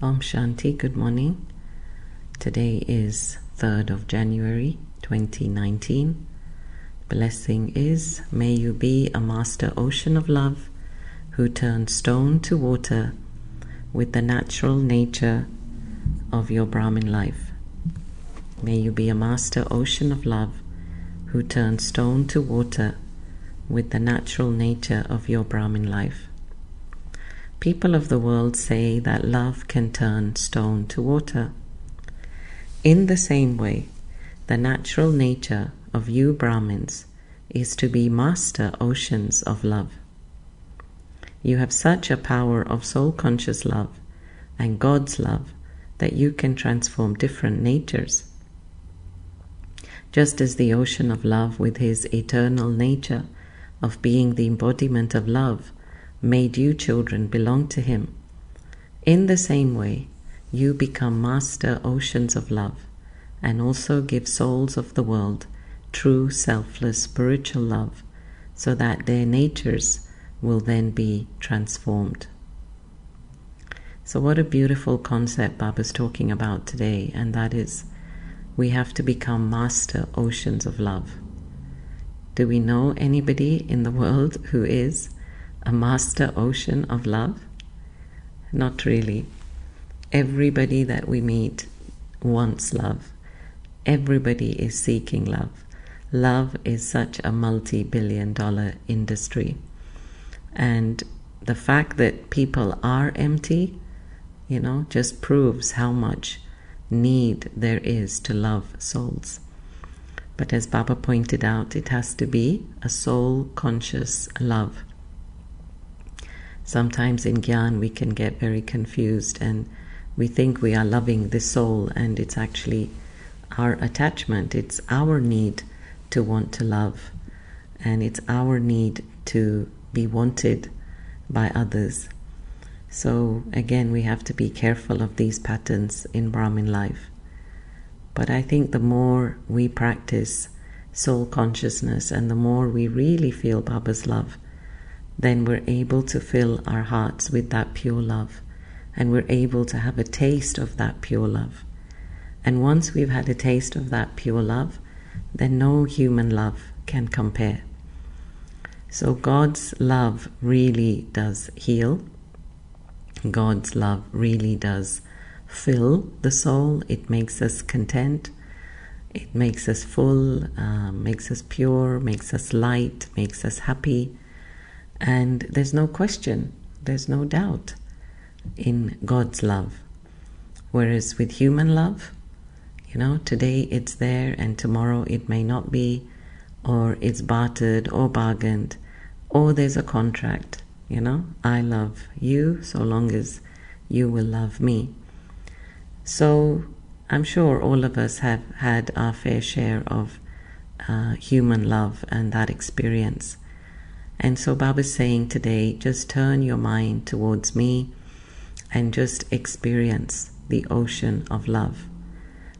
Om Shanti, good morning. Today is 3rd of January 2019. Blessing is, may you be a master ocean of love who turns stone to water with the natural nature of your Brahmin life. May you be a master ocean of love who turns stone to water with the natural nature of your Brahmin life. People of the world say that love can turn stone to water. In the same way, the natural nature of you Brahmins is to be master oceans of love. You have such a power of soul-conscious love and God's love that you can transform different natures. Just as the ocean of love with his eternal nature of being the embodiment of love made you children belong to him, in the same way you become master oceans of love and also give souls of the world true selfless spiritual love so that their natures will then be transformed. So what a beautiful concept Baba's talking about today, and that is we have to become master oceans of love. Do we know anybody in the world who is a master ocean of love? Not really. Everybody that we meet wants love. Everybody is seeking love. Love is such a multi-billion-dollar industry. And the fact that people are empty, just proves how much need there is to love souls. But as Baba pointed out, it has to be a soul-conscious love. Sometimes in Gyan we can get very confused and we think we are loving the soul, and it's actually our attachment. It's our need to want to love, and it's our need to be wanted by others. So again, we have to be careful of these patterns in Brahmin life. But I think the more we practice soul consciousness and the more we really feel Baba's love, then we're able to fill our hearts with that pure love, and we're able to have a taste of that pure love. And once we've had a taste of that pure love, then no human love can compare. So God's love really does heal. God's love really does fill the soul. It makes us content. It makes us full, makes us pure, makes us light, makes us happy. And there's no question, there's no doubt in God's love. Whereas with human love, today it's there and tomorrow it may not be, or it's bartered or bargained, or there's a contract. I love you so long as you will love me. So I'm sure all of us have had our fair share of human love and that experience. And so Baba's saying today, just turn your mind towards me and just experience the ocean of love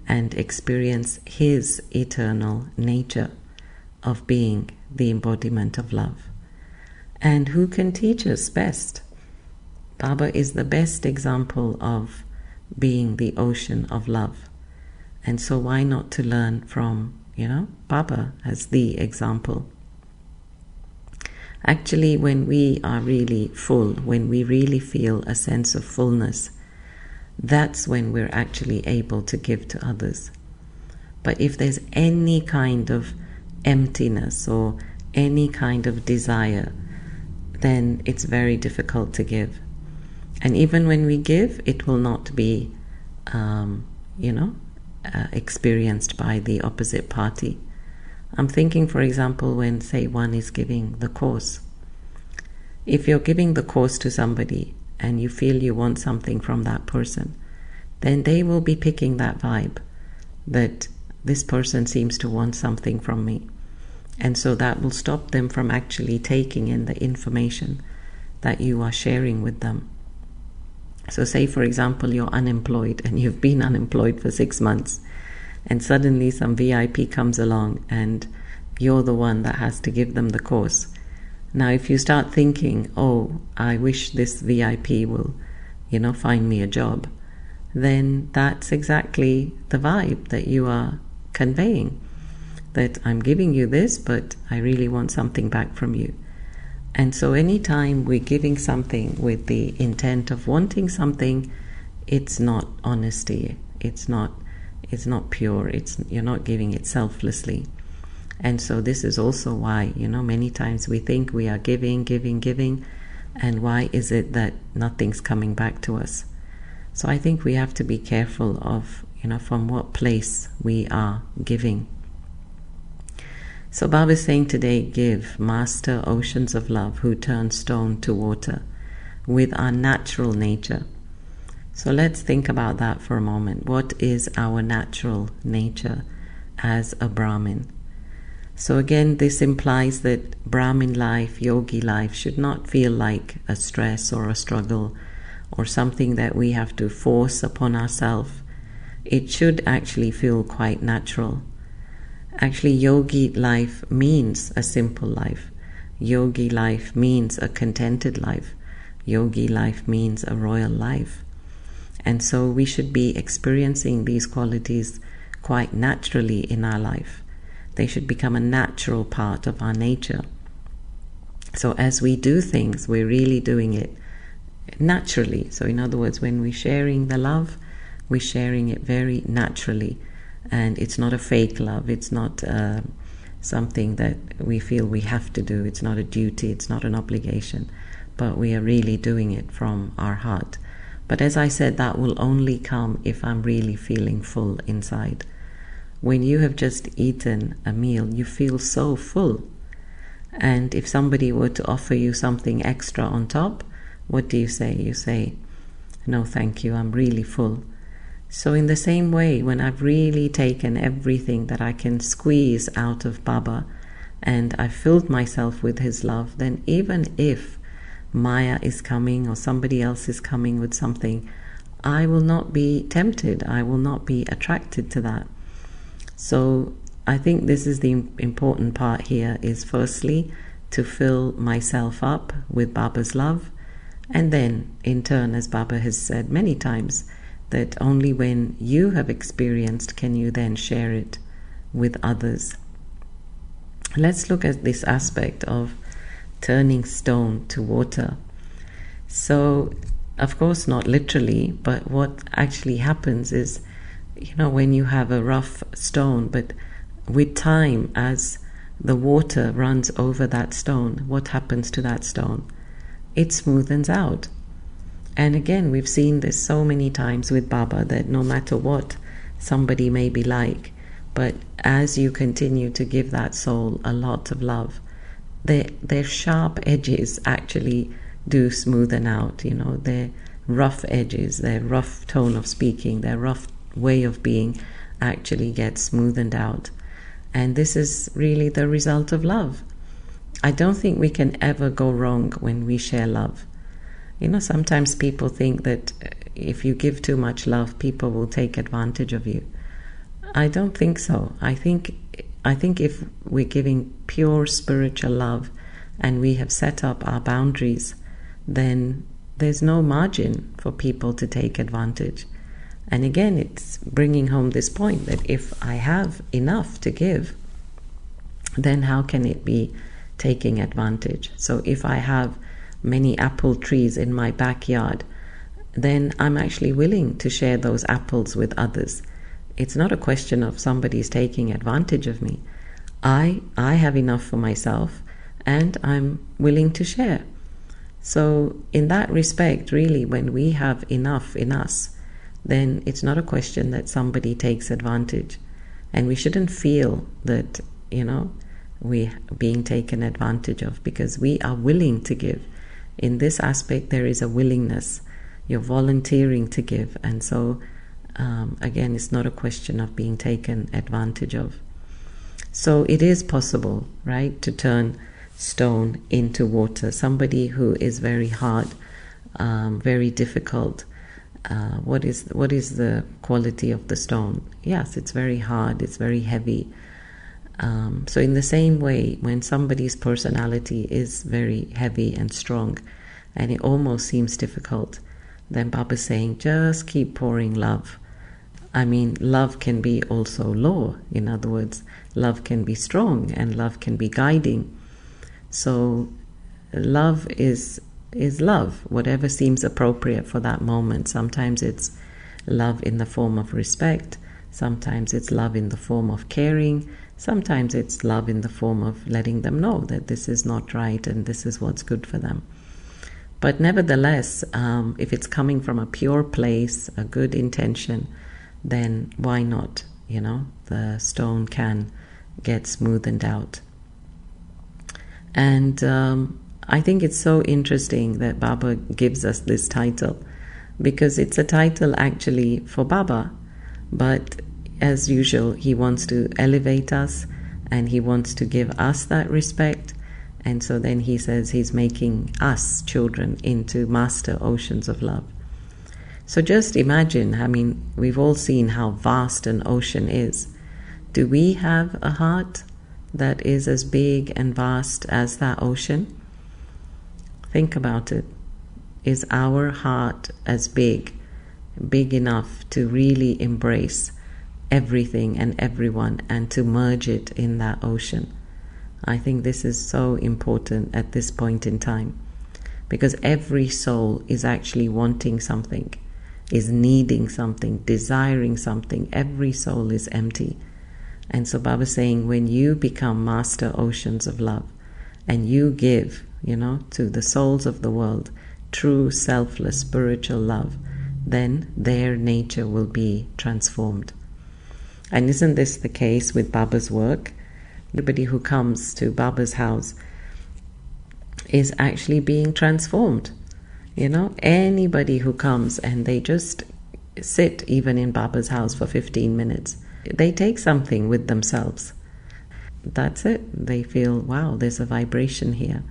and experience his eternal nature of being the embodiment of love. And who can teach us best? Baba is the best example of being the ocean of love. And so why not to learn from, Baba as the example? Actually, when we are really full, when we really feel a sense of fullness, that's when we're actually able to give to others. But if there's any kind of emptiness or any kind of desire, then it's very difficult to give. And even when we give, it will not be, experienced by the opposite party. I'm thinking, for example, when, say, one is giving the course. If you're giving the course to somebody and you feel you want something from that person, then they will be picking that vibe that this person seems to want something from me. And so that will stop them from actually taking in the information that you are sharing with them. So say, for example, you're unemployed and you've been unemployed for 6 months, and suddenly some VIP comes along and you're the one that has to give them the course. Now, if you start thinking, oh, I wish this VIP will, find me a job, then that's exactly the vibe that you are conveying. That I'm giving you this, but I really want something back from you. And so anytime we're giving something with the intent of wanting something, it's not honesty. It's not pure. You're not giving it selflessly. And so this is also why, many times we think we are giving, and why is it that nothing's coming back to us? So I think we have to be careful of, from what place we are giving. So Baba is saying today, give, master oceans of love who turn stone to water with our natural nature. So let's think about that for a moment. What is our natural nature as a Brahmin? So again, this implies that Brahmin life, yogi life, should not feel like a stress or a struggle or something that we have to force upon ourselves. It should actually feel quite natural. Actually, yogi life means a simple life. Yogi life means a contented life. Yogi life means a royal life. And so we should be experiencing these qualities quite naturally in our life. They should become a natural part of our nature. So as we do things, we're really doing it naturally. So in other words, when we're sharing the love, we're sharing it very naturally. And it's not a fake love. It's not something that we feel we have to do. It's not a duty. It's not an obligation. But we are really doing it from our heart. But as I said, that will only come if I'm really feeling full inside. When you have just eaten a meal, you feel so full. And if somebody were to offer you something extra on top, what do you say? You say, no, thank you, I'm really full. So in the same way, when I've really taken everything that I can squeeze out of Baba and I've filled myself with his love, then even if Maya is coming or somebody else is coming with something, I will not be tempted. I will not be attracted to that. So I think this is the important part here, is firstly to fill myself up with Baba's love, and then in turn, as Baba has said many times, that only when you have experienced can you then share it with others. Let's look at this aspect of turning stone to water. So, of course, not literally, but what actually happens is, when you have a rough stone, but with time, as the water runs over that stone, what happens to that stone? It smoothens out. And again, we've seen this so many times with Baba, that no matter what somebody may be like, but as you continue to give that soul a lot of love, their sharp edges actually do smoothen out. Their rough edges, their rough tone of speaking, their rough way of being actually gets smoothened out. And this is really the result of love. I don't think we can ever go wrong when we share love. Sometimes people think that if you give too much love, people will take advantage of you. I don't think so. I think if we're giving pure spiritual love and we have set up our boundaries, then there's no margin for people to take advantage. And again, it's bringing home this point that if I have enough to give, then how can it be taking advantage? So if I have many apple trees in my backyard, then I'm actually willing to share those apples with others. It's not a question of somebody's taking advantage of me. I have enough for myself and I'm willing to share. So in that respect, really, when we have enough in us, then it's not a question that somebody takes advantage. And we shouldn't feel that, we're being taken advantage of, because we are willing to give. In this aspect, there is a willingness. You're volunteering to give. And so, again, it's not a question of being taken advantage of. So it is possible, right, to turn stone into water. Somebody who is very hard, very difficult. What is the quality of the stone? Yes, it's very hard, it's very heavy. So in the same way, when somebody's personality is very heavy and strong, and it almost seems difficult, then Baba's saying, just keep pouring love. I mean, love can be also law. In other words, love can be strong and love can be guiding. So love is love, whatever seems appropriate for that moment. Sometimes it's love in the form of respect. Sometimes it's love in the form of caring. Sometimes it's love in the form of letting them know that this is not right and this is what's good for them. But nevertheless, if it's coming from a pure place, a good intention, then why not? The stone can get smoothened out. And I think it's so interesting that Baba gives us this title, because it's a title actually for Baba, but as usual, he wants to elevate us and he wants to give us that respect. And so then he says he's making us children into master oceans of love. So just imagine, I mean, we've all seen how vast an ocean is. Do we have a heart that is as big and vast as that ocean? Think about it. Is our heart as big enough to really embrace everything and everyone and to merge it in that ocean? I think this is so important at this point in time, because every soul is actually wanting something, is needing something, desiring something. Every soul is empty. And so Baba is saying, when you become master oceans of love and you give, to the souls of the world true selfless spiritual love, then their nature will be transformed. And isn't this the case with Baba's work? Everybody who comes to Baba's house is actually being transformed. Anybody who comes and they just sit even in Baba's house for 15 minutes, they take something with themselves. That's it. They feel, wow, there's a vibration here.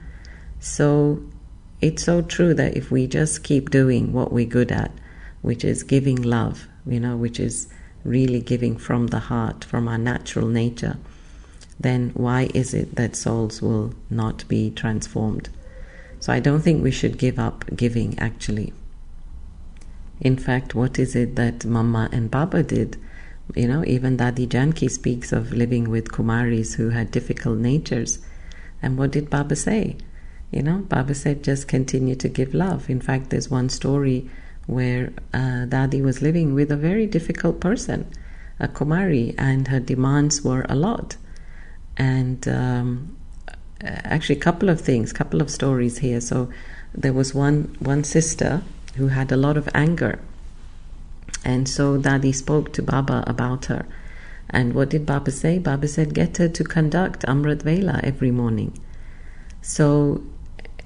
So it's so true that if we just keep doing what we're good at, which is giving love, which is really giving from the heart, from our natural nature, then why is it that souls will not be transformed? So I don't think we should give up giving, actually. In fact, what is it that Mama and Baba did? Even Dadi Janki speaks of living with Kumaris who had difficult natures. And what did Baba say? Baba said, just continue to give love. In fact, there's one story where Dadi was living with a very difficult person, a Kumari, and her demands were a lot. And actually, couple of stories here. So there was one sister who had a lot of anger, and so Dadi spoke to Baba about her. And what did Baba say? Baba said, get her to conduct Amrit Vela every morning. So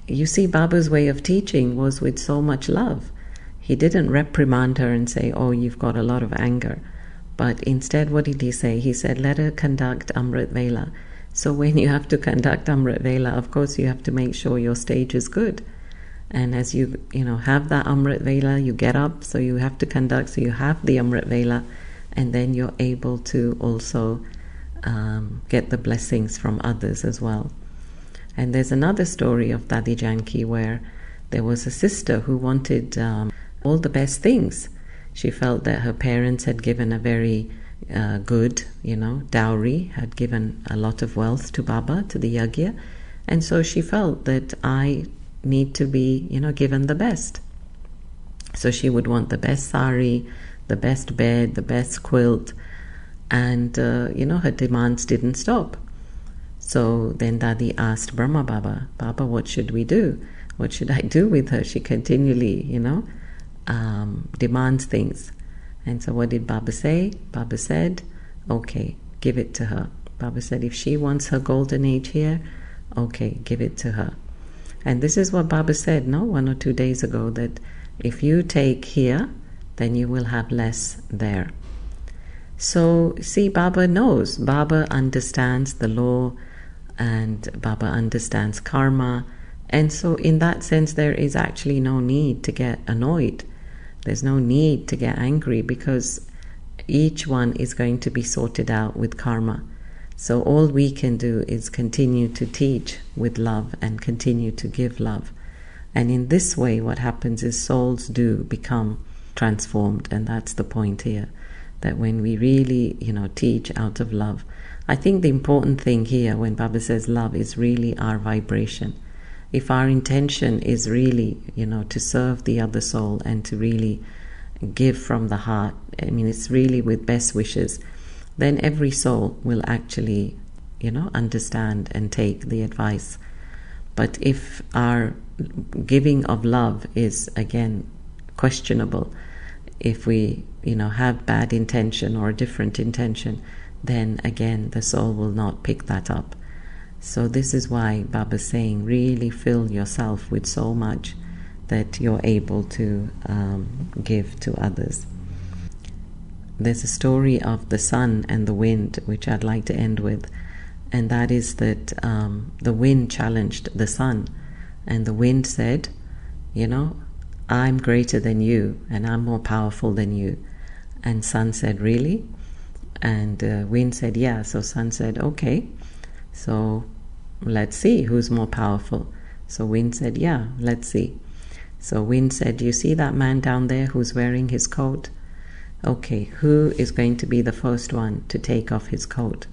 you see, Baba's way of teaching was with so much love. He didn't reprimand her and say, oh, you've got a lot of anger. But instead, what did he say? He said, let her conduct Amrit Vela. So when you have to conduct Amrit Vela, of course you have to make sure your stage is good. And as you have that Amrit Vela, you get up, so you have to conduct, so you have the Amrit Vela, and then you're able to also get the blessings from others as well. And there's another story of Dadi Janki where there was a sister who wanted all the best things. She felt that her parents had given a very good, dowry, had given a lot of wealth to Baba, to the Yagya, and so she felt that I need to be, given the best. So she would want the best sari, the best bed, the best quilt, and her demands didn't stop. So then Dadi asked Brahma Baba, Baba, what should we do? What should I do with her? She continually, demands things. And so what did Baba say? Baba said, okay, give it to her. Baba said, if she wants her golden age here, okay, give it to her. And this is what Baba said, 1 or 2 days ago, that if you take here, then you will have less there. So, see, Baba knows. Baba understands the law, and Baba understands karma. And so in that sense, there is actually no need to get annoyed. There's no need to get angry, because each one is going to be sorted out with karma. So all we can do is continue to teach with love and continue to give love. And in this way, what happens is souls do become transformed, and that's the point here. That when we really, teach out of love, I think the important thing here when Baba says love is really our vibration. If our intention is really, to serve the other soul and to really give from the heart, it's really with best wishes, then every soul will actually, understand and take the advice. But if our giving of love is, again, questionable, if we, have bad intention or a different intention, then again the soul will not pick that up. So this is why Baba's saying, really fill yourself with so much that you're able to give to others. There's a story of the sun and the wind, which I'd like to end with, and that is that the wind challenged the sun, and the wind said, I'm greater than you, and I'm more powerful than you. And sun said, really? And wind said, yeah. So sun said, okay, so let's see who's more powerful. So wind said, yeah, let's see. So wind said, you see that man down there who's wearing his coat? Okay, who is going to be the first one to take off his coat?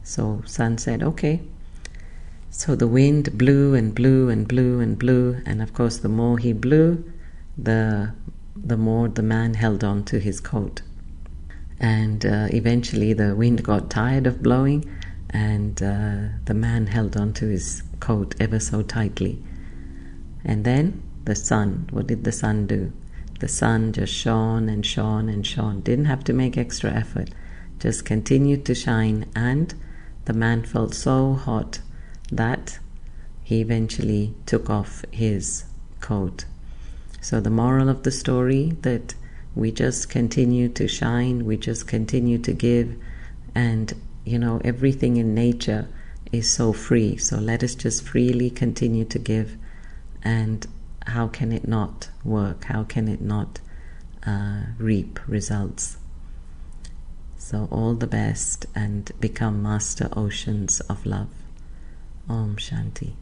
So sun said, okay. So the wind blew and blew and blew and blew, and of course the more he blew, the more the man held on to his coat. And eventually the wind got tired of blowing, and the man held on to his coat ever so tightly. And then the sun, what did the sun do? The sun just shone and shone and shone, didn't have to make extra effort, just continued to shine, and the man felt so hot that he eventually took off his coat. So the moral of the story, that we just continue to shine, we just continue to give, and everything in nature is so free. So let us just freely continue to give, and how can it not work? How can it not reap results? So all the best, and become master oceans of love. Om Shanti.